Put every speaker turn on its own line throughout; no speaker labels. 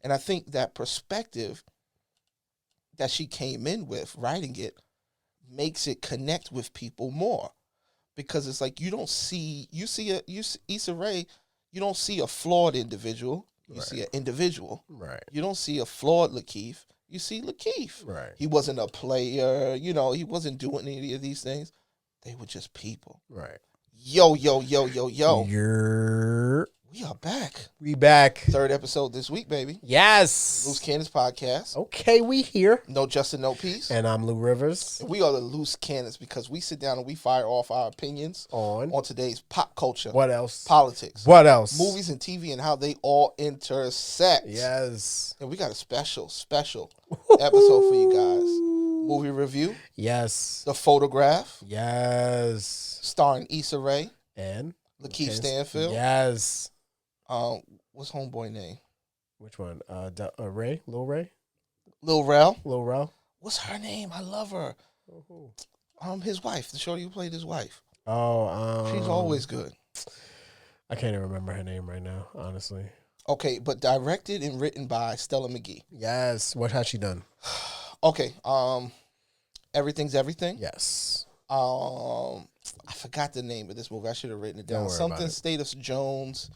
And I think that perspective that she came in with writing it makes it connect with people more, because it's like Issa Rae, you don't see a flawed individual, you see an individual.
Right.
You don't see a flawed Lakeith, you see Lakeith.
Right.
He wasn't a player, he wasn't doing any of these things. They were just people.
Right.
Yo.
You're...
We are back.
We back.
Third episode this week, baby.
Yes.
Loose Cannons Podcast.
Okay, we here.
No Justin, no Peace.
And I'm Lou Rivers.
And we are the Loose Cannons because we sit down and we fire off our opinions
on
today's pop culture.
What else?
Politics.
What else?
Movies and TV and how they all intersect.
Yes.
And we got a special episode for you guys. Movie review.
Yes.
The Photograph.
Yes.
Starring Issa Rae.
And?
Lakeith Stanfield.
Yes.
What's homeboy name?
Which one? Ray? Lil Ray?
Lil Rel.
Lil Rel?
What's her name? I love her. His wife. The shorty who played his wife. She's always good.
I can't even remember her name right now, honestly.
Okay, but directed and written by Stella McGee.
Yes. What has she done?
Okay. Everything's Everything.
Yes.
I forgot the name of this movie. I should have written it down. Something State of Jones.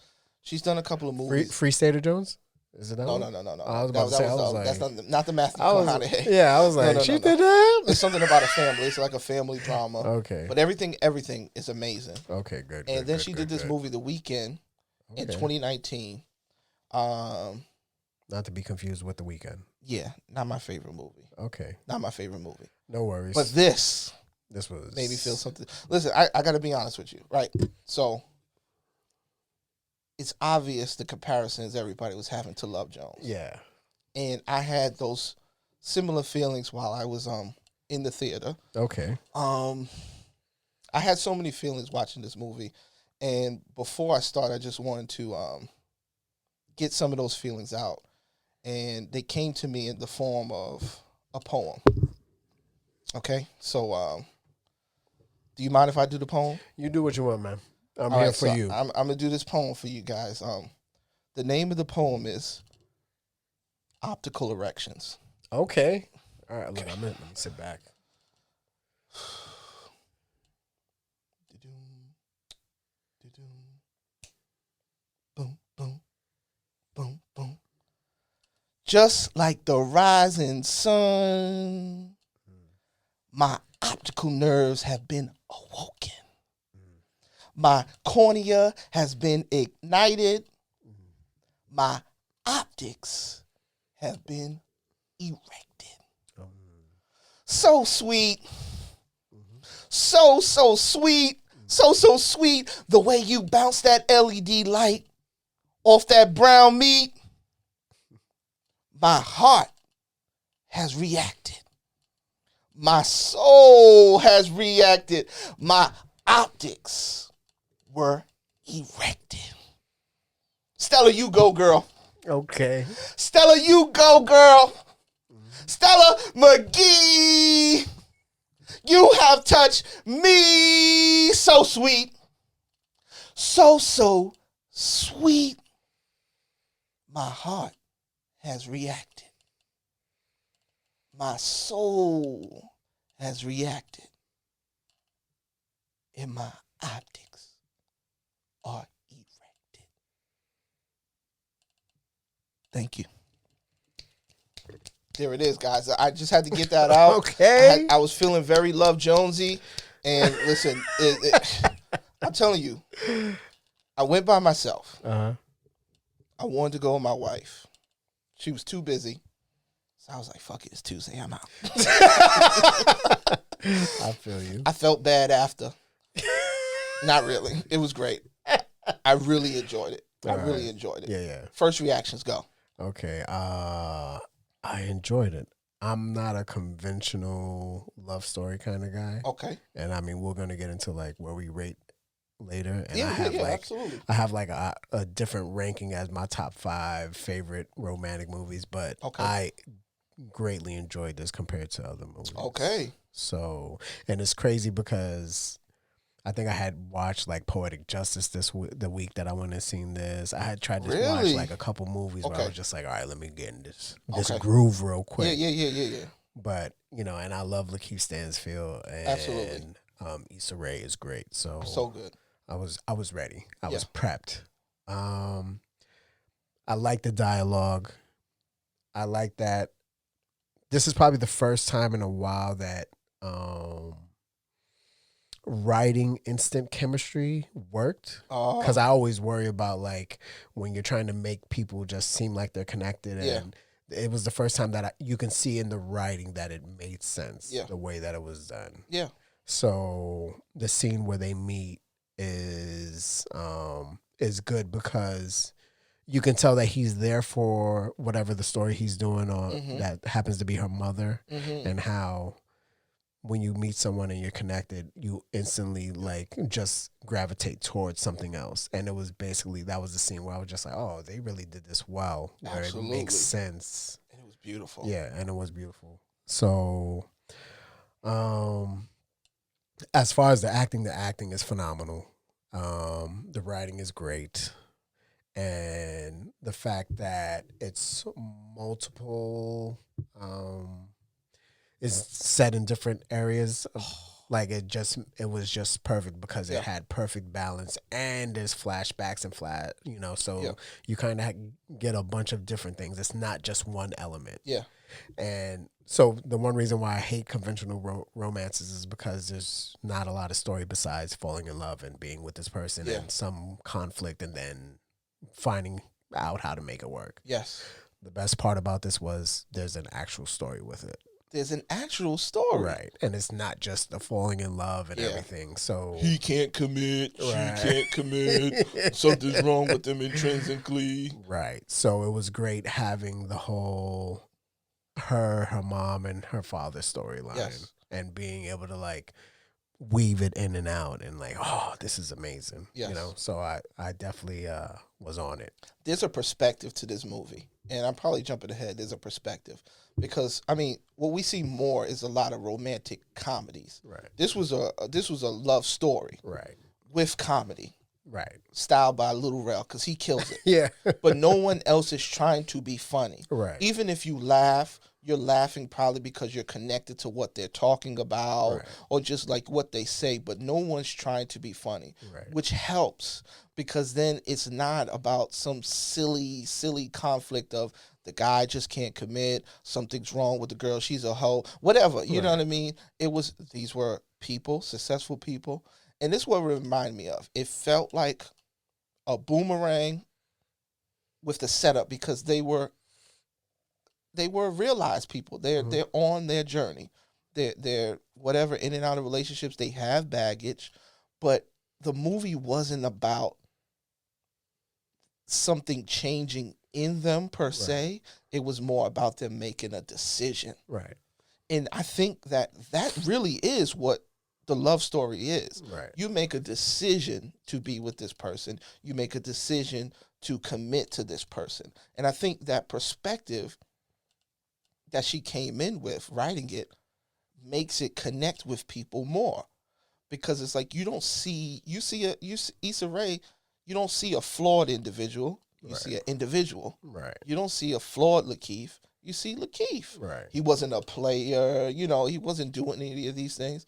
She's done a couple of movies.
Free State of Jones? Is it that
No.
one?
I
was about to say,
that's not the Matthew McConaughey.
Yeah, I was like, she did that?
It's something about a family. It's like a family drama.
Okay.
But everything is amazing.
Okay, good.
And then she did this movie, The Weeknd, in 2019.
Not to be confused with The Weeknd.
Yeah, not my favorite movie.
Okay.
Not my favorite movie.
No worries.
But this
was...
made me feel something. Listen, I got to be honest with you, right? So... it's obvious the comparisons everybody was having to Love Jones.
Yeah.
And I had those similar feelings while I was in the theater.
Okay.
I had so many feelings watching this movie. And before I start, I just wanted to get some of those feelings out. And they came to me in the form of a poem. Okay? So, do you mind if I do the poem?
You do what you want, man. I'm
All
here
right,
for
so
you.
I'm going to do this poem for you guys. The name of the poem is Optical Erections.
Okay. All right, look, let me sit back.
Boom, boom, boom, boom. Just like the rising sun, my optical nerves have been awoken. My cornea has been ignited. My optics have been erected. So sweet. So sweet. So sweet. The way you bounce that LED light off that brown meat. My heart has reacted. My soul has reacted. My optics were erected. Stella, you go, girl.
Okay.
Stella, you go, girl. Stella McGee, you have touched me so sweet. So sweet. My heart has reacted. My soul has reacted. And my optics are erected. Thank you. There it is, guys. I just had to get that out.
Okay.
I was feeling very Love Jonesy. And listen, I'm telling you, I went by myself.
Uh-huh.
I wanted to go with my wife. She was too busy. So I was like, fuck it, it's Tuesday, I'm out.
I feel you.
I felt bad after. Not really. It was great. I really enjoyed it. I really enjoyed it.
Yeah.
First reactions, go.
Okay. I enjoyed it. I'm not a conventional love story kind of guy.
Okay.
And I mean, we're going to get into like where we rate later. And
Yeah,
absolutely. I have like a different ranking as my top 5 favorite romantic movies, but I greatly enjoyed this compared to other movies.
Okay.
So, and it's crazy because I think I had watched like Poetic Justice the week that I went and seen this. I had tried to watch
Really?
like a couple movies where I
Okay.
was just like, all right, let me get in this
Okay.
groove real quick.
Yeah.
But and I love Lakeith Stansfield,
Absolutely.
and Issa Rae is great. So
good.
I was ready. I
Yeah.
was prepped. I like the dialogue. I like that. This is probably the first time in a while that writing instant chemistry worked, because I always worry about like when you're trying to make people just seem like they're connected, and it was the first time that you can see in the writing that it made sense the way that it was done.
Yeah.
So the scene where they meet is good because you can tell that he's there for whatever the story he's doing, or that happens to be her mother, and how when you meet someone and you're connected, you instantly like just gravitate towards something else. And it was basically, that was the scene where I was just like, oh, they really did this well, where
Absolutely.
it makes sense.
And it was beautiful.
Yeah, and it was beautiful. So, as far as the acting is phenomenal. The writing is great. And the fact that it's multiple, is set in different areas. Like it was just perfect because it had perfect balance, and there's flashbacks and so you kind of get a bunch of different things. It's not just one element.
Yeah.
And so the one reason why I hate conventional romances is because there's not a lot of story besides falling in love and being with this person and some conflict and then finding out how to make it work.
Yes.
The best part about this was there's an actual story with it.
There's an actual story.
Right. And it's not just the falling in love and everything. So
he can't commit. She can't commit. Something's wrong with them intrinsically.
Right. So it was great having the whole her mom and her father storyline and being able to like weave it in and out and like, oh, this is amazing.
Yes.
So I definitely was on it.
There's a perspective to this movie. And I'm probably jumping ahead. There's a perspective. Because I mean, what we see more is a lot of romantic comedies.
Right.
This was a love story.
Right.
With comedy.
Right.
Styled by Little Rel, because he kills it.
Yeah.
But no one else is trying to be funny.
Right.
Even if you laugh, you're laughing probably because you're connected to what they're talking about or just like what they say, but no one's trying to be funny, which helps because then it's not about some silly conflict of the guy just can't commit, something's wrong with the girl, she's a hoe, whatever, you know what I mean? These were people, successful people, and this is what it reminded me of. It felt like a Boomerang with the setup because they were realized people. They're on their journey. They're whatever, in and out of relationships. They have baggage, but the movie wasn't about something changing in them per se. It was more about them making a decision.
Right.
And I think that really is what the love story is.
Right.
You make a decision to be with this person. You make a decision to commit to this person. And I think that perspective that she came in with writing it makes it connect with people more, because it's like you see Issa Rae, you don't see a flawed individual, you see an individual.
Right.
You don't see a flawed Lakeith, you see Lakeith.
Right.
He wasn't a player, he wasn't doing any of these things.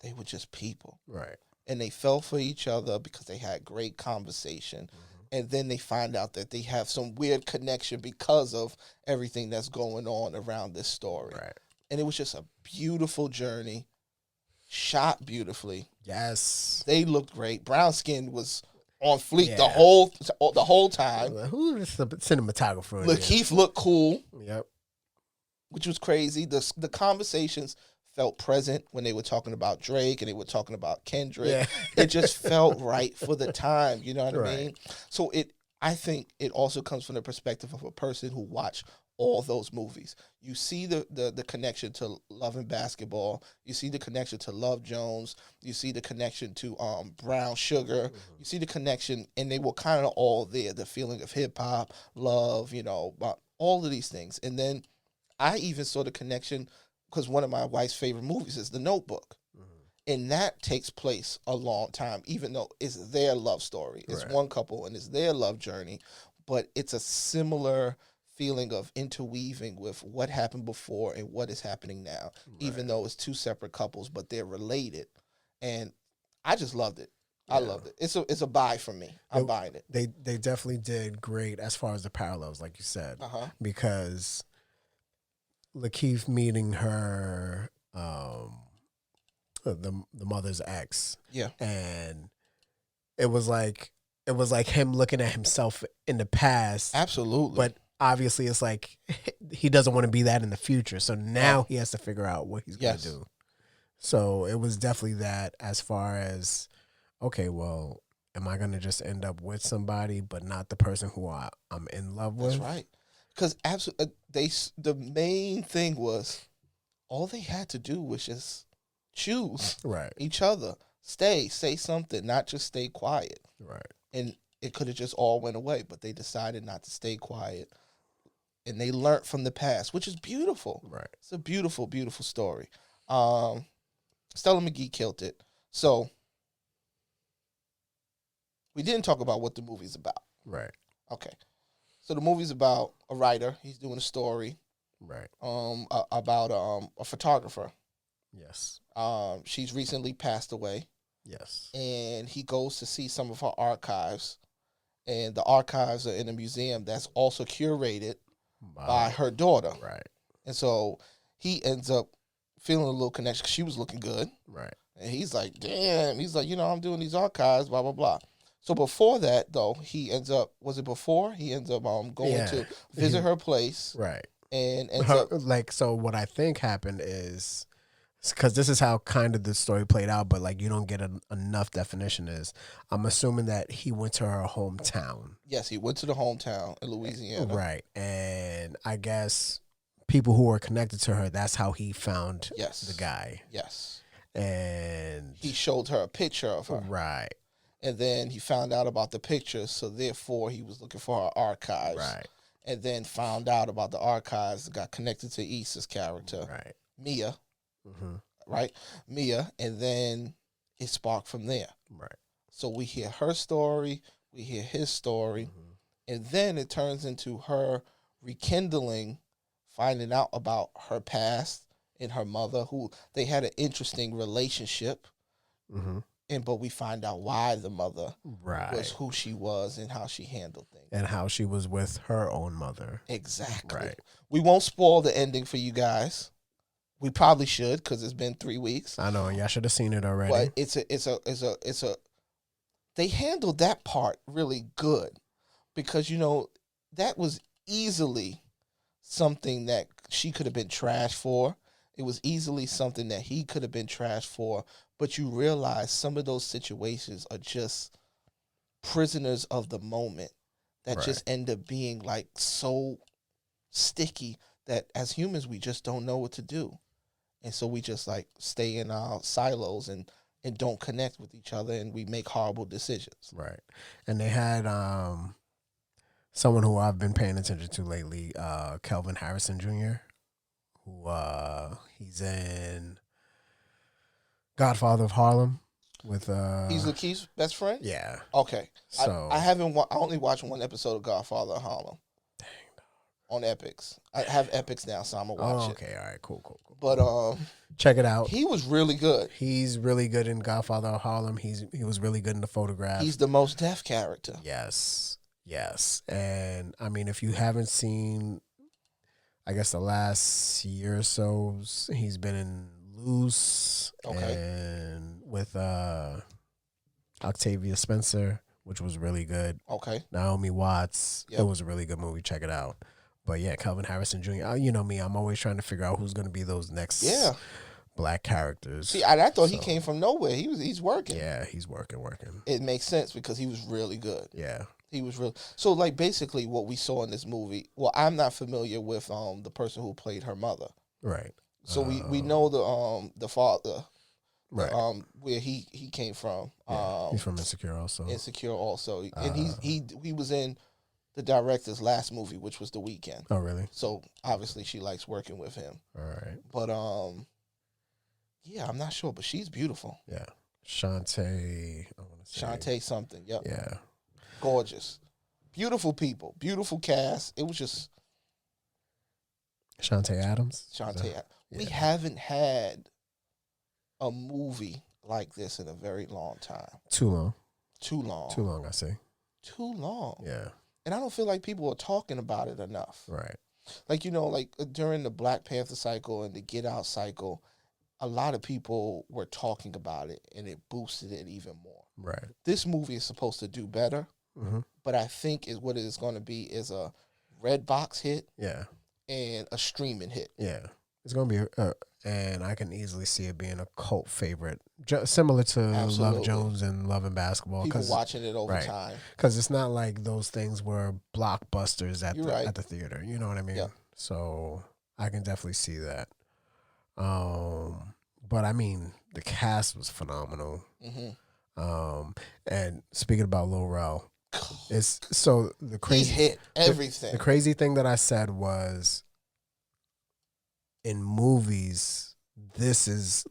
They were just people.
Right.
And they fell for each other because they had great conversation. And then they find out that they have some weird connection because of everything that's going on around this story.
Right.
And it was just a beautiful journey, shot beautifully.
Yes.
They looked great. Brown Skin was on fleek the whole time.
Who is the cinematographer?
Lakeith looked cool.
Yep.
Which was crazy. The conversations felt present when they were talking about Drake and they were talking about Kendrick.
Yeah.
It just felt right for the time. You know what I mean? So I think it also comes from the perspective of a person who watched all those movies. You see the connection to Love and Basketball. You see the connection to Love Jones. You see the connection to Brown Sugar. You see the connection, and they were kind of all there. The feeling of hip hop, love, about all of these things. And then I even saw the connection because one of my wife's favorite movies is The Notebook. And that takes place a long time, even though it's their love story. It's
Right.
one couple and it's their love journey, but it's a similar feeling of interweaving with what happened before and what is happening now, even though it's two separate couples, but they're related. And I just loved it. I loved it. It's a buy for me. I'm buying it.
They definitely did great as far as the parallels, like you said, because Lakeith meeting her, the mother's ex, and it was like him looking at himself in the past,
absolutely,
but obviously it's like he doesn't want to be that in the future, so now he has to figure out what he's gonna do. So it was definitely that, as far as, okay, well, am I going to just end up with somebody but not the person who I'm in love with?
That's right. Because the main thing was all they had to do was just choose each other. Say something, not just stay quiet.
Right.
And it could have just all went away, but they decided not to stay quiet. And they learned from the past, which is beautiful.
Right.
It's a beautiful, beautiful story. Stella McGee killed it. So we didn't talk about what the movie's about.
Right.
Okay. So the movie's about a writer. He's doing a story.
Right.
About a photographer.
Yes.
She's recently passed away.
Yes.
And he goes to see some of her archives. And the archives are in a museum that's also curated by her daughter.
Right.
And so he ends up feeling a little connection because she was looking good.
Right.
And he's like, damn. He's like, I'm doing these archives, blah, blah, blah. So before that, though, he ends up, was it before? He ends up going to visit her place.
Right.
And ends up.
Like, so what I think happened is, because this is how kind of the story played out, but like you don't get enough definition, is I'm assuming that he went to her hometown.
Yes, he went to the hometown in Louisiana.
Right. And I guess people who were connected to her, that's how he found the guy.
Yes.
And
he showed her a picture of her.
Right.
And then he found out about the pictures, so therefore he was looking for her archives.
Right.
And then found out about the archives, got connected to ISSA's character.
Right.
Mia. Mm-hmm. Right? Mia. And then it sparked from there.
Right.
So we hear her story, we hear his story, and then it turns into her rekindling, finding out about her past and her mother, who they had an interesting relationship. Mm-hmm. But we find out why the mother was who she was and how she handled things.
And how she was with her own mother.
Exactly.
Right.
We won't spoil the ending for you guys. We probably should, because it's been 3 weeks.
I know, y'all should have seen it already.
But it's a they handled that part really good, because that was easily something that she could have been trashed for. It was easily something that he could have been trashed for, but you realize some of those situations are just prisoners of the moment that just end up being like so sticky that as humans we just don't know what to do. And so we just like stay in our silos and don't connect with each other, and we make horrible decisions.
Right. And they had someone who I've been paying attention to lately, Kelvin Harrison Jr., who he's in Godfather of Harlem with
he's Lakeith's best friend?
Yeah.
Okay.
So
I only watched one episode of Godfather of Harlem.
Dang, dog.
On Epix. I have Epix now, so I'm gonna watch it.
Okay, all right, cool.
But
check it out.
He was really good.
He's really good in Godfather of Harlem. He was really good in The Photograph.
He's the most deaf character.
Yes. And I mean, if you haven't seen, I guess the last year or so, he's been in Loose and with Octavia Spencer, which was really good.
Okay.
Naomi Watts. Yep. It was a really good movie. Check it out. But yeah, Kelvin Harrison Jr. You know me, I'm always trying to figure out who's going to be those next black characters.
See, I thought he came from nowhere. He's working.
Yeah, he's working.
It makes sense because he was really good.
Yeah.
He was real. So, like, basically what we saw in this movie, well, I'm not familiar with the person who played her mother.
Right.
So we know the father,
right?
Where he came from.
Yeah, he's from Insecure also.
And he was in the director's last movie, which was The Weeknd.
Oh, really?
So obviously she likes working with him.
All right.
But Yeah, I'm not sure, but she's beautiful.
Yeah. Shantae, I want to say.
Shantae something. Yep.
Yeah.
Gorgeous. Beautiful people. Beautiful cast. It was just
Shantae Adams.
Shantae.
Yeah.
We haven't had a movie like this in a very long time.
Too long.
Too long.
Too long, I say.
Too long.
Yeah.
And I don't feel like people are talking about it enough.
Right.
Like, like during the Black Panther cycle and the Get Out cycle, a lot of people were talking about it and it boosted it even more.
Right.
This movie is supposed to do better, but I think what it is going to be is a red box hit and a streaming hit.
Yeah. It's going to be, and I can easily see it being a cult favorite, similar to Love Jones and Love and Basketball.
People watching it over time.
Because it's not like those things were blockbusters at the theater. You know what I mean?
Yeah.
So I can definitely see that. But I mean, the cast was phenomenal. And speaking about Lil Rel, it's so the crazy
he hit everything.
The crazy thing that I said was, in movies, this is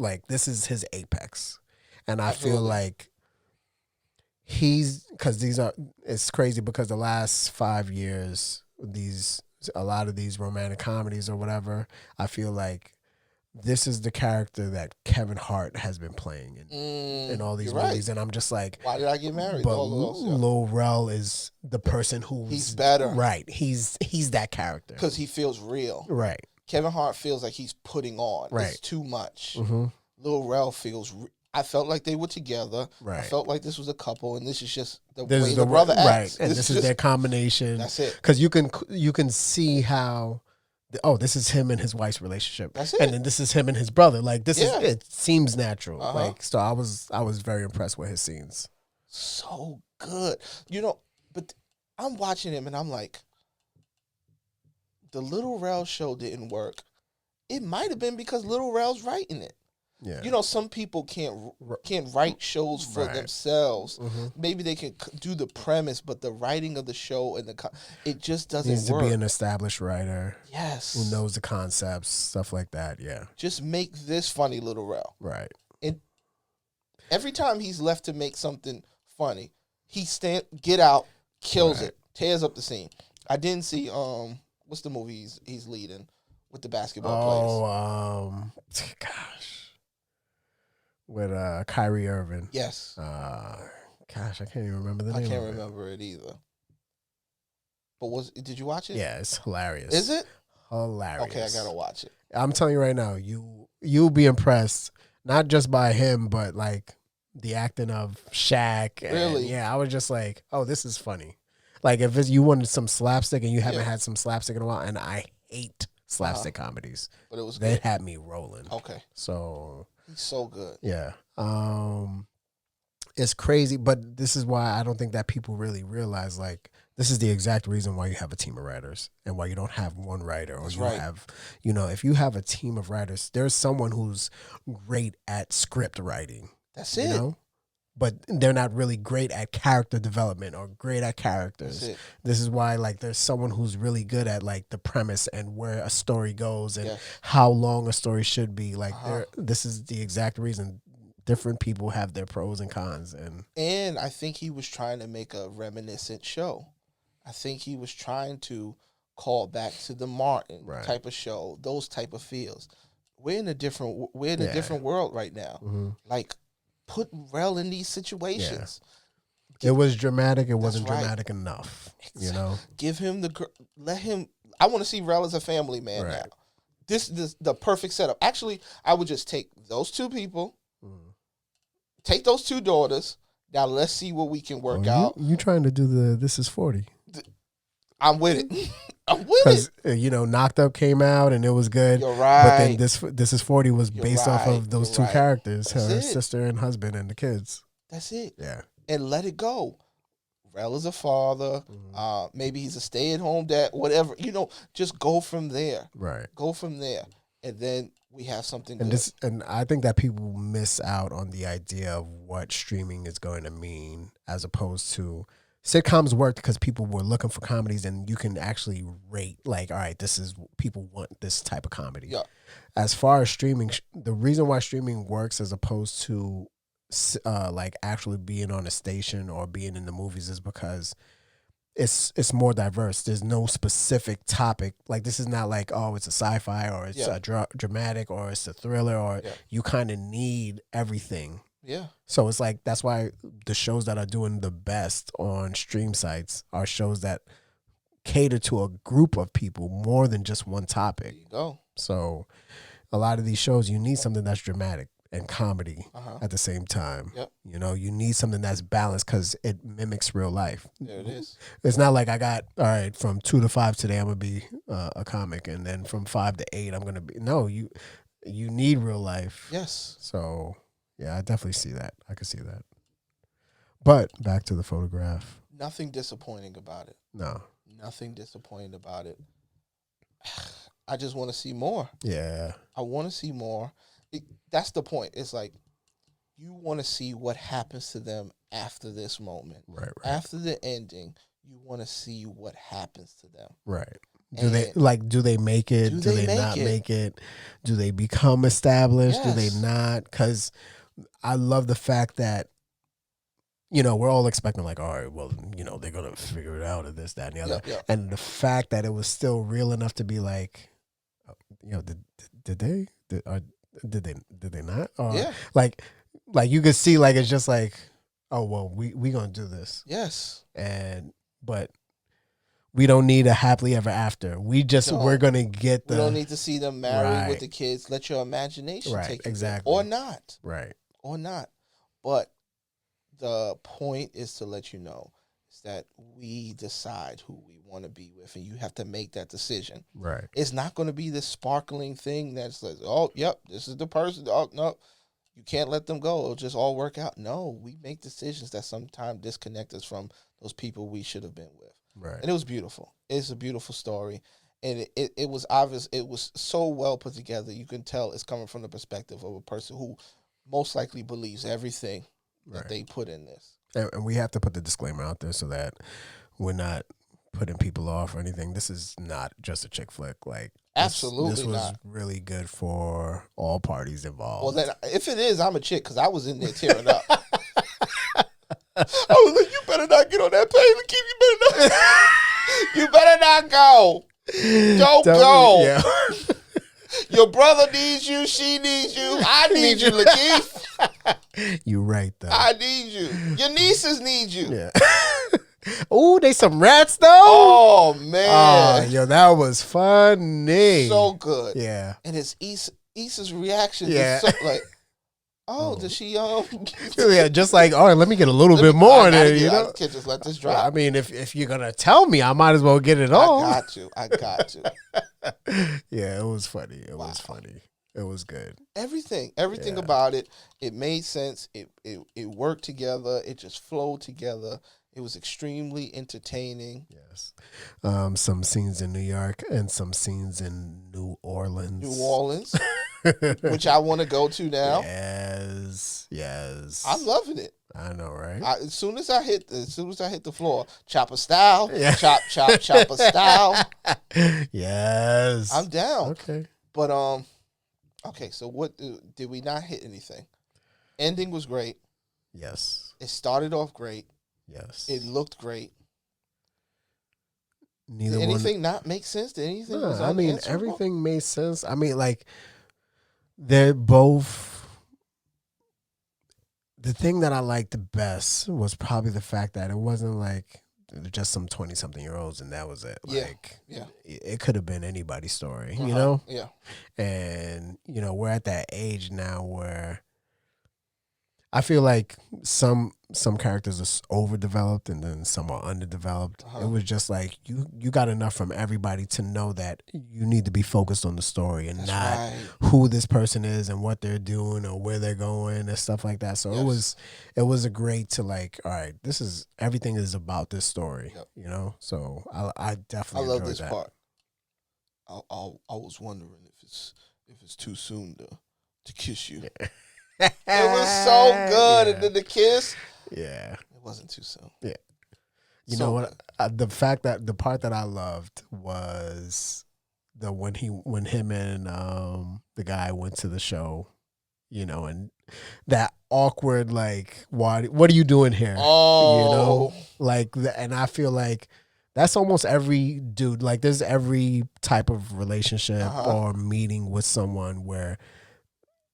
his apex, and I feel like it's crazy because the last 5 years, a lot of these romantic comedies or whatever, I feel like this is the character that Kevin Hart has been playing in all these movies. And I'm just like,
why did I get married?
But Lil Rel is the person he's
better.
Right. He's that character.
Because he feels real.
Right.
Kevin Hart feels like he's putting on.
Right.
It's too much. Lil Rel feels... I felt like they were together.
Right.
I felt like this was a couple, and this is just the way the brother acts.
Right. And this is their combination.
That's it.
Because you can see how... this is him and his wife's relationship.
That's it.
And then this is him and his brother. Like, it seems natural. Like, so I was very impressed with his scenes.
So good. But I'm watching him and I'm like, the Lil Rel show didn't work. It might have been because Lil Rel's writing it. Yeah. Some people can't write shows for themselves. Maybe they can do the premise, but the writing of the show and it just doesn't work.
Needs to be an established writer.
Yes.
Who knows the concepts, stuff like that. Yeah.
Just make this funny, Lil Rel.
Right.
And every time he's left to make something funny, Get Out, kills it, tears up the scene. I didn't see what's the movie he's leading with the basketball players?
Gosh. With Kyrie Irving.
Yes.
Gosh, I can't even remember the name.
I can't remember it either. But did you watch it?
Yeah, it's hilarious.
Is it?
Hilarious.
Okay, I gotta watch it.
I'm telling you right now, you'll be impressed, not just by him, but like the acting of Shaq.
Really?
Yeah, I was just like, oh, this is funny. Like if you wanted some slapstick and you haven't had some slapstick in a while, and I hate slapstick comedies, but it was good. They had me rolling.
Okay,
so
he's so good.
Yeah, it's crazy, but this is why I don't think that people really realize, like, this is the exact reason why you have a team of writers and why you don't have one writer, or have, if you have a team of writers, there's someone who's great at script writing.
That's it.
But they're not really great at character development or great at characters. This is why, like, there's someone who's really good at, like, the premise and where a story goes and how long a story should be. Like, this is the exact reason different people have their pros and cons. And
I think he was trying to make a reminiscent show. I think he was trying to call back to the Martin type of show, those type of feels. We're in a different world right now. Like, put Rel in these situations.
It was dramatic. It wasn't dramatic enough.
Give him let him. I want to see Rel as a family man now. This the perfect setup. Actually, I would just take those two people, take those two daughters. Now let's see what we can work out.
You trying to do This Is 40?
I'm with it. I'm with it.
Because, Knocked Up came out and it was good.
You're right.
But then This Is 40 was based off of those two characters, her sister and husband and the kids.
That's it.
Yeah.
And let it go. Rel is a father. Maybe he's a stay-at-home dad, whatever. Just go from there.
Right.
Go from there. And then we have something
and
good.
And I think that people miss out on the idea of what streaming is going to mean, as opposed to sitcoms worked because people were looking for comedies, and you can actually rate like, all right, this is people want this type of comedy.
Yeah.
As far as streaming, the reason why streaming works as opposed to like actually being on a station or being in the movies is because it's more diverse. There's no specific topic. Like this is not like, oh, it's a sci-fi or it's a dramatic or it's a thriller or you kind of need everything.
Yeah.
So it's like that's why the shows that are doing the best on stream sites are shows that cater to a group of people more than just one topic.
There you go.
So a lot of these shows, you need something that's dramatic and comedy at the same time.
Yep.
You know, you need something that's balanced because it mimics real life.
There it is.
It's not like I got, all right, from 2 to 5 today, I'm going to be a comic. And then from 5 to 8, I'm going to be. No, you need real life.
Yes.
So, yeah, I definitely see that. I can see that. But back to the photograph.
Nothing disappointing about it.
No.
Nothing disappointing about it. I just want to see more.
Yeah.
I want to see more. That's the point. It's like you want to see what happens to them after this moment.
Right.
After the ending, you want to see what happens to them.
Right. Do they make it? Do they not make it? Do they become established?
Yes.
Do they not? Because I love the fact that, you know, we're all expecting like, all right, well, you know, they're going to figure it out or this, that, and the other.
Yeah.
And the fact that it was still real enough to be like, you know, did they not? Or like you could see like, it's just like, oh, well, we going to do this.
Yes.
But we don't need a happily ever after. We're going to get
we don't need to see them married with the kids. Let your imagination take you
exactly.
there. Or not.
Right.
Or not. But the point is to let you know is that we decide who we want to be with, and you have to make that decision.
Right.
It's not going to be this sparkling thing that's like, oh, yep, this is the person. Oh, no, you can't let them go. It'll just all work out. No, we make decisions that sometimes disconnect us from those people we should have been with.
Right.
And it was beautiful. It's a beautiful story. And it was obvious. It was so well put together. You can tell it's coming from the perspective of a person who most likely believes everything that they put in this.
And we have to put the disclaimer out there so that we're not putting people off or anything. This is not just a chick flick. Like,
absolutely
this was
not.
really good for all parties involved.
Well, then, if it is, I'm a chick because I was in there tearing up. I was like, you better not get on that page, Lakeith. You better not go. Don't go. Yeah. Your brother needs you. She needs you. I need you, Lakeith.
You right, though.
I need you. Your nieces need you.
Yeah. Ooh, they some rats, though.
Oh, man.
Yo, that was funny.
So good.
Yeah.
And it's Issa's reaction is so, like, does she
yeah, just like, all right, let me get a little bit more there, you know?
I can't just let this drop.
I mean, if you're going to tell me, I might as well get it all.
I got to.
Yeah, it was funny. It was funny. It was good.
Everything about it made sense. It worked together. It just flowed together. It was extremely entertaining.
Yes. Some scenes in New York and some scenes in New Orleans.
Which I want to go to now.
Yes.
I'm loving it.
I know, right?
As soon as I hit the floor, chopper style, chopper style.
Yes.
I'm down.
Okay.
But okay. So what did we not hit anything? Ending was great.
Yes.
It started off great.
Yes.
It looked great.
Did
anything not make sense? Did anything?
No, I mean, everything made sense. I mean, like, they're both. The thing that I liked the best was probably the fact that it wasn't like just some 20-something-year-olds and that was it. Like, it could have been anybody's story, you know?
Yeah.
And, you know, we're at that age now where I feel like some characters are overdeveloped and then some are underdeveloped. It was just like you got enough from everybody to know that you need to be focused on the story and not who this person is and what they're doing or where they're going and stuff like that. So it was a great to like, all right, everything is about this story, you know. So I definitely
love this part. I was wondering if it's too soon to kiss you. It was so good, and then the kiss.
Yeah,
it wasn't too soon.
Yeah, You know what? The part that I loved was when him and the guy went to the show, and that awkward like, what are you doing here?
Oh,
and I feel like that's almost every dude. Like there's every type of relationship or meeting with someone where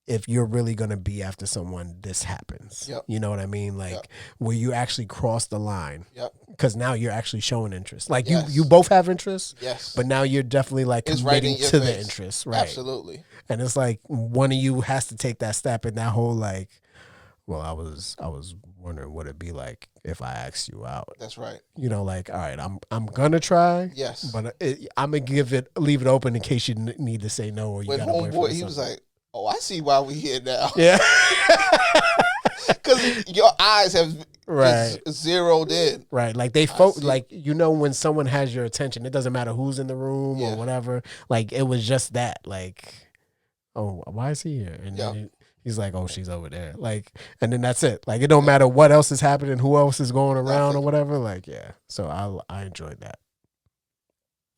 if you're really going to be after someone, this happens.
Yep.
You know what I mean? Like where you actually cross the line.
Yep.
Because now you're actually showing interest. Like
Yes.
you both have interest.
Yes.
But now you're definitely like committing to the interest. Right.
Absolutely.
And it's like one of you has to take that step, and that whole like, well, I was wondering what it'd be like if I asked you out.
That's right.
Like, all right, I'm gonna try.
Yes.
But I'm gonna leave it open in case you need to say no or you got a boyfriend.
Homeboy, he was like, "Oh, I see why we here now."
Yeah.
Because your eyes have zeroed in.
Right. Like like, when someone has your attention, it doesn't matter who's in the room or whatever. Like it was just that. Like, oh, why is he here? And then he's like, oh, she's over there. Like, and then that's it. Like, it don't matter what else is happening, who else is going around or whatever. Like, yeah. So I enjoyed that.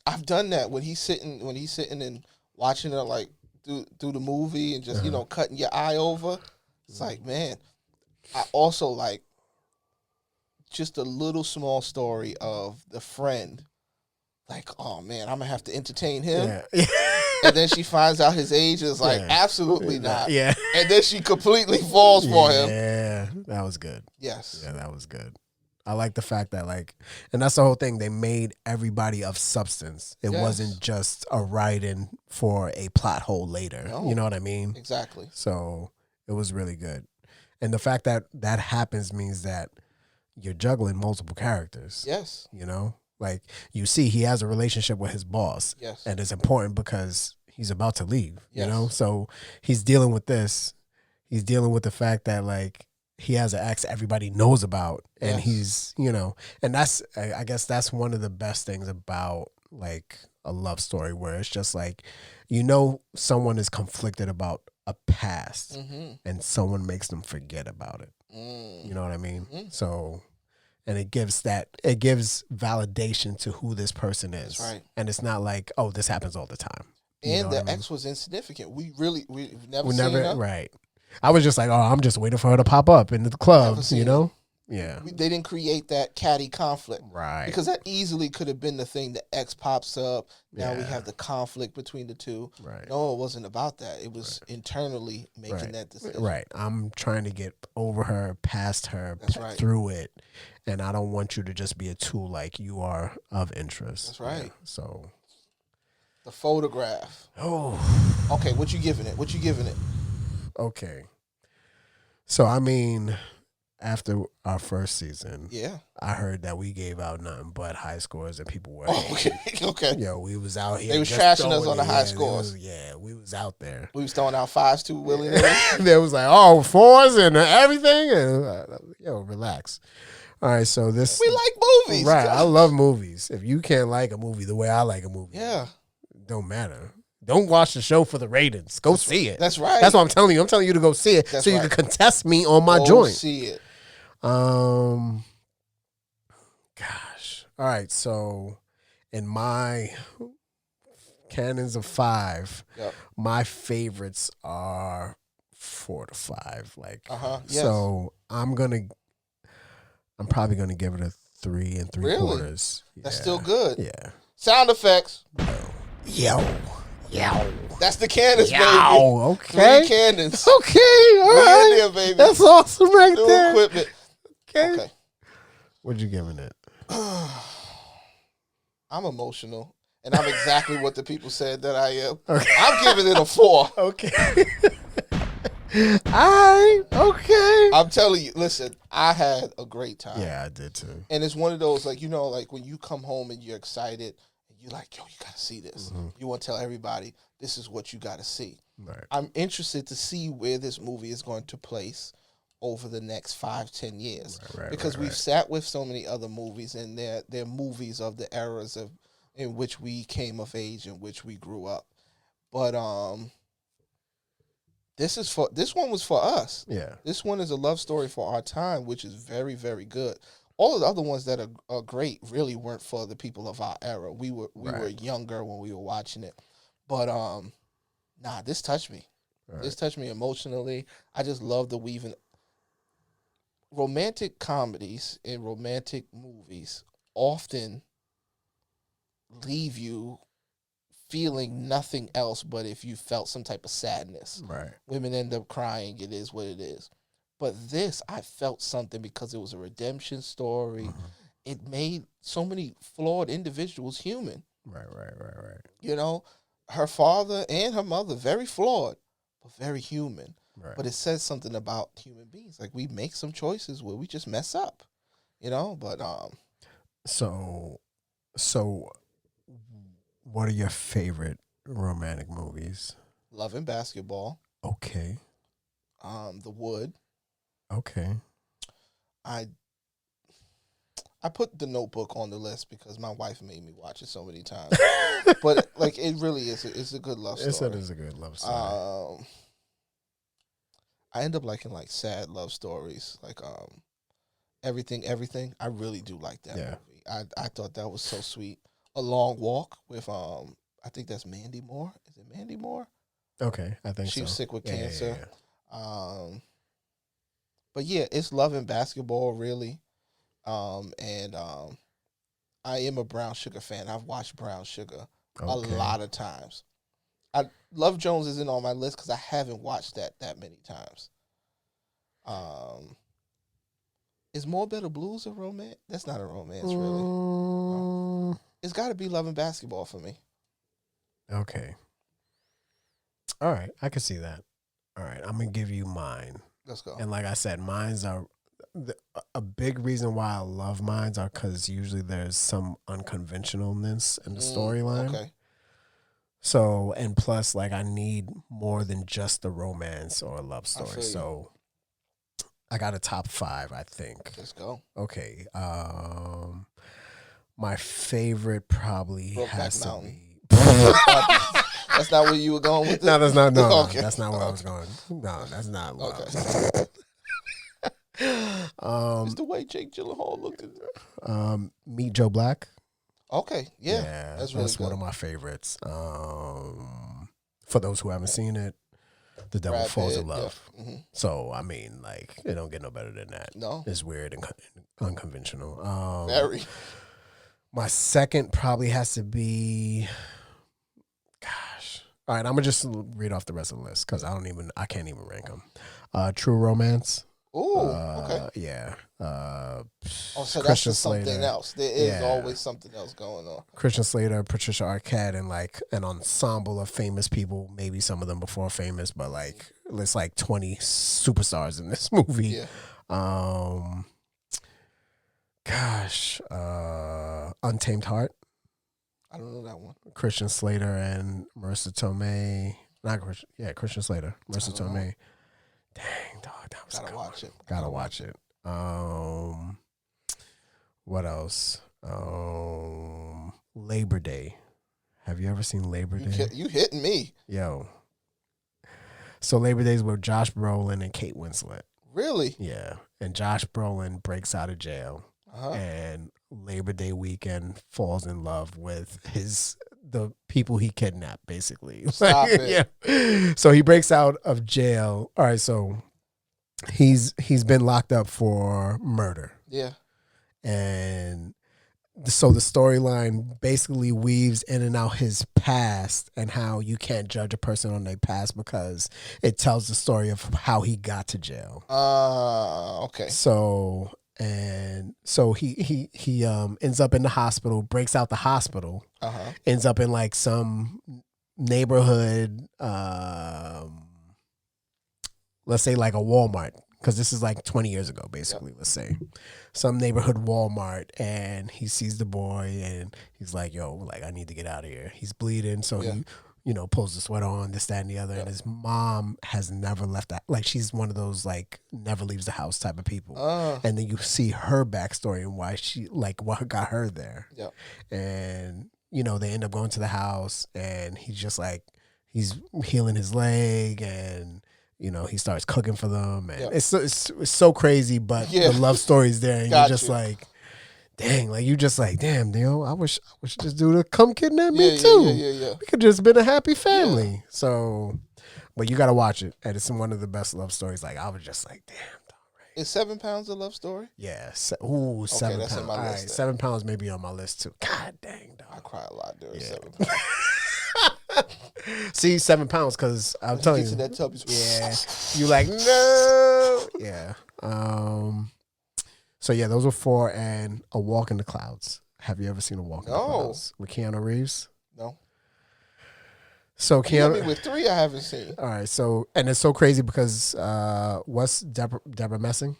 I've done that when he's sitting and watching her like through the movie and just cutting your eye over. It's like, man. I also like just a little small story of the friend. Like, oh man, I'm gonna have to entertain him. Yeah. And then she finds out his age is like, absolutely not.
Yeah.
And then she completely falls for him.
Yeah, that was good.
Yes.
Yeah, that was good. I like the fact that and that's the whole thing. They made everybody of substance. It wasn't just a write-in for a plot hole later. No. You know what I mean?
Exactly.
So it was really good. And the fact that that happens means that you're juggling multiple characters.
Yes.
Like you see he has a relationship with his boss.
Yes.
And it's important because he's about to leave,
yes.
So he's dealing with this. He's dealing with the fact that like he has an ex everybody knows about. And he's, and that's, I guess that's one of the best things about like a love story where it's just like, someone is conflicted about a past and someone makes them forget about it. You know what I mean? So, and it gives validation to who this person is.
That's right.
And it's not like, oh, this happens all the time.
And the ex was insignificant. We've never seen her.
Right. I was just like, oh, I'm just waiting for her to pop up in the club, Yeah.
They didn't create that catty conflict.
Right.
Because that easily could have been the thing. The ex pops up. Now we have the conflict between the two.
Right.
No, it wasn't about that. It was internally making that decision.
Right. I'm trying to get over her, past her, through it. And I don't want you to just be a tool like you are of interest.
That's right.
Yeah, so.
The photograph.
Oh.
Okay, what you giving it?
Okay. So, I mean, after our first season, I heard that we gave out nothing but high scores and people were
okay.
Yo, we was out here.
They was trashing us on the high scores.
We was out there.
We was throwing out 5s too willy-nilly.
They was like, 4s and everything. And, relax. All right, so this...
We like movies.
Right, I love movies. If you can't like a movie the way I like a movie, it don't matter. Don't watch the show for the ratings. Go see it.
That's right.
That's what I'm telling you. I'm telling you to go see it you can contest me on my joint.
See it.
Gosh. All right, so in my canons of 5, my favorites are 4 to 5. Like, so I'm probably gonna give it a 3 3/4.
Really? That's still good.
Yeah.
Sound effects.
Yo.
That's the cannons, baby.
Okay.
3 cannons.
Okay, all right.
In there, baby.
That's awesome right
New
there.
equipment.
Okay. What you giving it?
I'm emotional, and I'm exactly what the people said that I am.
Okay.
I'm giving it a 4.
Okay. All right. Okay.
I'm telling you, listen, I had a great time.
Yeah, I did too.
And it's one of those, like, like when you come home and you're excited, and you're like, yo, you got to see this. Mm-hmm. You want to tell everybody, this is what you got to see.
Right.
I'm interested to see where this movie is going to place over the next 5-10 years. Because we've sat with so many other movies, and they're movies of the eras in which we came of age, in which we grew up. But this one was for us.
Yeah.
This one is a love story for our time, which is very, very good. all of the other ones that are great really weren't for the people of our era. We were
Right.
younger when we were watching it, but nah, this touched me. This
Right.
touched me emotionally. I just love the weaving. Romantic comedies and romantic movies often leave you feeling nothing else but if you felt some type of sadness.
Right.
Women end up crying. It is what it is. But this, I felt something because it was a redemption story.
Mhm.
It made so many flawed individuals human.
Right. Right. Right. Right.
You know, her father and her mother, very flawed, but very human.
Right.
But it says something about human beings. Like we make some choices where we just mess up, you know. But
So, so, what are your favorite romantic movies?
Love and Basketball,
Okay.
The Wood.
Okay.
I I put The Notebook on the list because my wife made me watch it so many times. But like, it really is. It's a good love
It
story.
is a good love story.
I end up liking like sad love stories, like Everything. I really do like that
Yeah.
movie. I thought that was so sweet. A Long Walk with I think that's Mandy Moore. Is it Mandy Moore?
Okay, I think
She was
so.
sick with
Yeah, yeah,
cancer.
yeah.
But yeah, it's Love and Basketball really. And I am a Brown Sugar fan. I've watched Brown Sugar a
Okay.
lot of times. I Love Jones isn't on my list because I haven't watched that many times. Is More Better Blues a romance? That's not a romance, really.
Mm,
It's got to be Love and Basketball for me.
okay. All right, I can see that. All right, I'm gonna give you mine.
Let's go.
And like I said, mine's are a big reason why I love mine's are because usually there's some unconventionalness in the storyline.
Okay.
So and plus, like I need more than just a romance or a love
I feel
story.
you.
So I got a top 5, I think.
Let's go.
Okay. My favorite probably
Brokeback
has to
Mountain.
be.
That's not where you were going with it?
No, that's not. No,
Okay.
that's not where I was
Okay.
going. No, that's not where I was
Okay.
going.
It's the way Jake Gyllenhaal looked at it.
Meet Joe Black.
Okay. Yeah. That's really good.
one of my favorites. For those who haven't seen it, The Devil
Brad
Falls
Pitt,
in Love.
yeah. Mm-hmm.
So I mean, like, it don't get no better than that.
No.
It's weird and unconventional.
Very.
My second probably has to be. Gosh. All right, I'm gonna just read off the rest of the list because I can't even rank them. True Romance.
Ooh. Okay.
Yeah.
So that's
Christian
just something
Slater.
else. There is
Yeah.
always something else going on.
Christian Slater, Patricia Arquette, and like an ensemble of famous people. Maybe some of them before famous, but like it's like 20 superstars in this movie.
Yeah.
Untamed Heart.
I don't know that one.
Christian Slater and Marissa Tomei. Not Christian. Yeah, Christian Slater, Marissa
I don't know.
Tomei. Dang, dog, that was a
Gotta
good
watch
one.
it.
Gotta watch it. What else? Labor Day. Have you ever seen Labor Day?
You hitting me.
Yo. So Labor Day is with Josh Brolin and Kate Winslet.
Really?
Yeah. And Josh Brolin breaks out of jail.
Uh-huh.
And Labor Day weekend falls in love with the people he kidnapped, basically.
Stop it.
Yeah. So he breaks out of jail. All right, so he's been locked up for murder.
Yeah.
And so the storyline basically weaves in and out his past and how you can't judge a person on their past because it tells the story of how he got to jail.
Okay.
So he ends up in the hospital, breaks out the hospital, ends up in like some neighborhood, let's say like a Walmart, because this is like 20 years ago, basically. Yep. Let's say some neighborhood Walmart, and he sees the boy, and he's like, "Yo, like I need to get out of here." He's bleeding, so he, pulls the sweater on, this, that, and the other. Yep. And his mom has never left that. Like she's one of those like never leaves the house type of people. And then you see her backstory and why she like what got her there.
Yep.
And they end up going to the house, and he's just like he's healing his leg and he starts cooking for them, and
Yep.
it's so crazy, but the love story's there, and you're just like, dang, like you just like, damn, I wish this dude would come kidnap me too.
Yeah.
We could just been a happy family. So, but you got to watch it, and it's one of the best love stories. Like I was just like, damn.
Is 7 Pounds a love story?
Yeah. 7
that's
pounds.
in my
All
list.
right, 7 pounds may be on my list too. God dang, dog.
I cry a lot during 7 Pounds.
See, 7 pounds, because I'm telling you.
In that tub,
You like, no. Yeah. So yeah, those were 4, and A Walk in the Clouds. Have you ever seen A Walk in the Clouds with Keanu Reeves?
No.
So
Keanu with 3 I haven't seen.
All right, so and it's so crazy because what's Deborah Messing?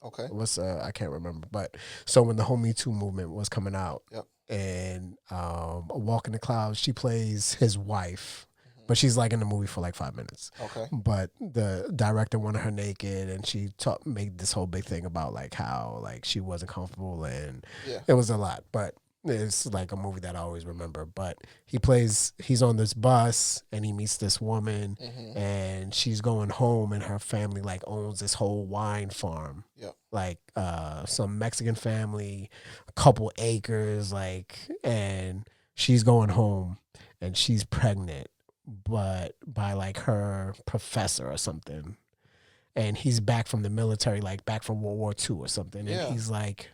Okay.
What's I can't remember, but so when the whole Me Too movement was coming out, and A Walk in the Clouds, she plays his wife, but she's like in the movie for like 5 minutes.
Okay.
But the director wanted her naked, and she made this whole big thing about like how like she wasn't comfortable, and it was a lot. But it's like a movie that I always remember. But he's on this bus, and he meets this woman, and she's going home, and her family like owns this whole wine farm.
Yeah.
Like some Mexican family, a couple acres, like, and she's going home, and she's pregnant, but by like her professor or something, and he's back from the military, like back from World War II or something, and he's like,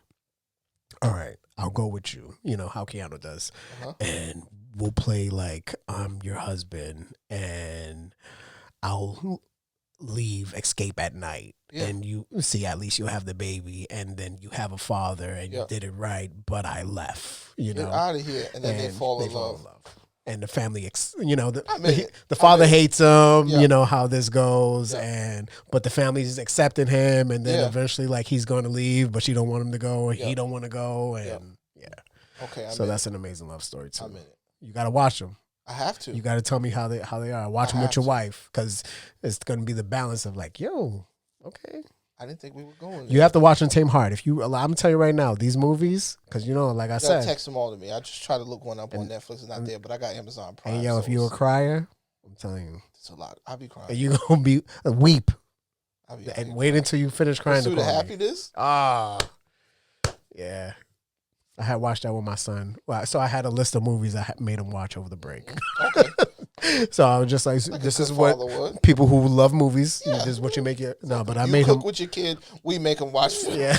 all right, I'll go with you, how Keanu does, and we'll play like I'm your husband, and I'll escape at night, and you see, at least you'll have the baby, and then you have a father, and you did it right, but I left,
Get out of here, and then they fall in love.
And the family, the father hates him. You know how this goes, but the family's accepting him, and then eventually, like, he's going to leave, but she don't want him to go, and he don't want to go, and
Okay,
so that's an amazing love story too.
I'm in it.
You got to watch them.
I have to.
You got to tell me how they are. Watch them with your wife, because it's going to be the balance of like, yo, okay.
I didn't think we were going there.
You have to watch Untamed Heart. I'm gonna tell you right now, these movies, because like I said,
text them all to me. I just try to look one up on Netflix. It's not there, but I got Amazon Prime.
And if you're a crier, I'm telling you,
it's a lot. I'll be crying.
And you gonna be weep,
and
wait until you finish crying.
Pursuit of Happiness.
Yeah. I had watched that with my son. So I had a list of movies I made him watch over the break.
Okay.
So I was just like this is what people who love movies. This is what you make it. No, but I made him
cook with your kid. We make him watch.
Yeah.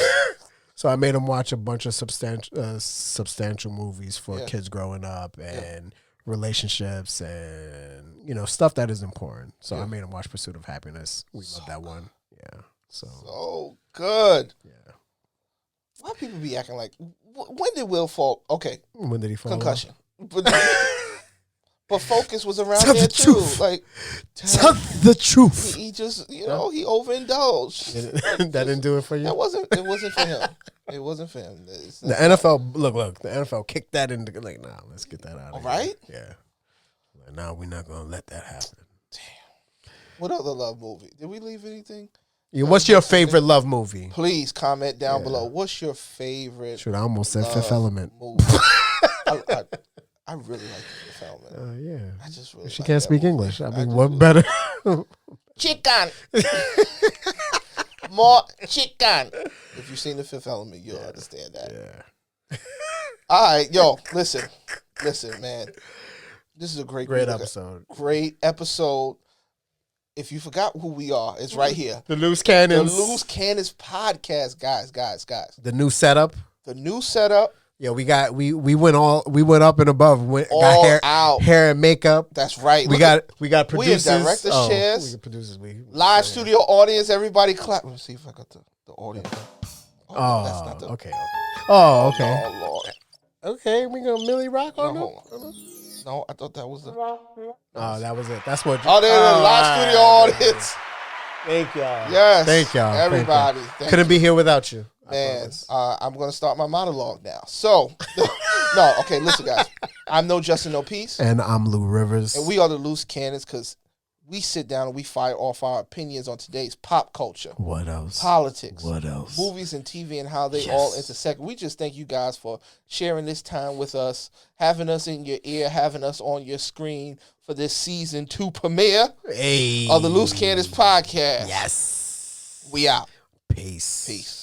So I made him watch a bunch of substantial movies for kids growing up, and relationships, and stuff that is important. So I made him watch Pursuit of Happiness. We love that one. Yeah.
So good.
Yeah.
Why people be acting like? When did Will fall? Okay.
When did he fall?
Concussion. But Focus was around there too.
Truth.
Like,
tell the truth.
He just, he overindulged.
That didn't do it for you?
It wasn't for him. It wasn't for him.
The NFL, look, the NFL kicked that into, like, nah, let's get that out of here.
Right?
Yeah. Like, nah, we're not going to let that happen.
Damn. What other love movie? Did we leave anything?
Yeah, what's your favorite love movie?
Please comment down below. What's your favorite?
Shoot, I almost said Fifth Element.
Movie? I really like the Fifth Element.
Yeah.
I just really.
She can't speak English. I mean, what better?
Chicken. More chicken. If you've seen the Fifth Element, you'll understand that.
Yeah.
All right, yo, listen, man. This is a great
episode.
Great episode. If you forgot who we are, it's right here.
The Loose Cannons.
The Loose Cannons podcast, guys.
The new setup.
The new setup.
Yeah, we went up and above. Got hair out, hair and makeup.
That's right.
We got producers.
We in director chairs.
We got producers.
Live studio audience. Everybody clap. Let me see if I got the audience.
Oh,
that's not the.
Okay. Oh, okay.
Oh Lord.
Okay, we gonna Millie Rock on
them. No, I thought that was the.
Oh, that was it. That's what.
Oh, there's the live studio audience.
Thank y'all.
Yes.
Thank y'all.
Everybody.
Couldn't be here without you.
Man, I'm going to start my monologue now. So, no, okay, listen, guys. I'm No Justin, No Peace.
And I'm Lou Rivers.
And we are the Loose Cannons because we sit down and we fire off our opinions on today's pop culture.
What else?
Politics.
What else?
Movies and TV and how they all intersect. We just thank you guys for sharing this time with us, having us in your ear, having us on your screen for this season 2 premiere of the Loose Cannons podcast.
Yes.
We out.
Peace.
Peace.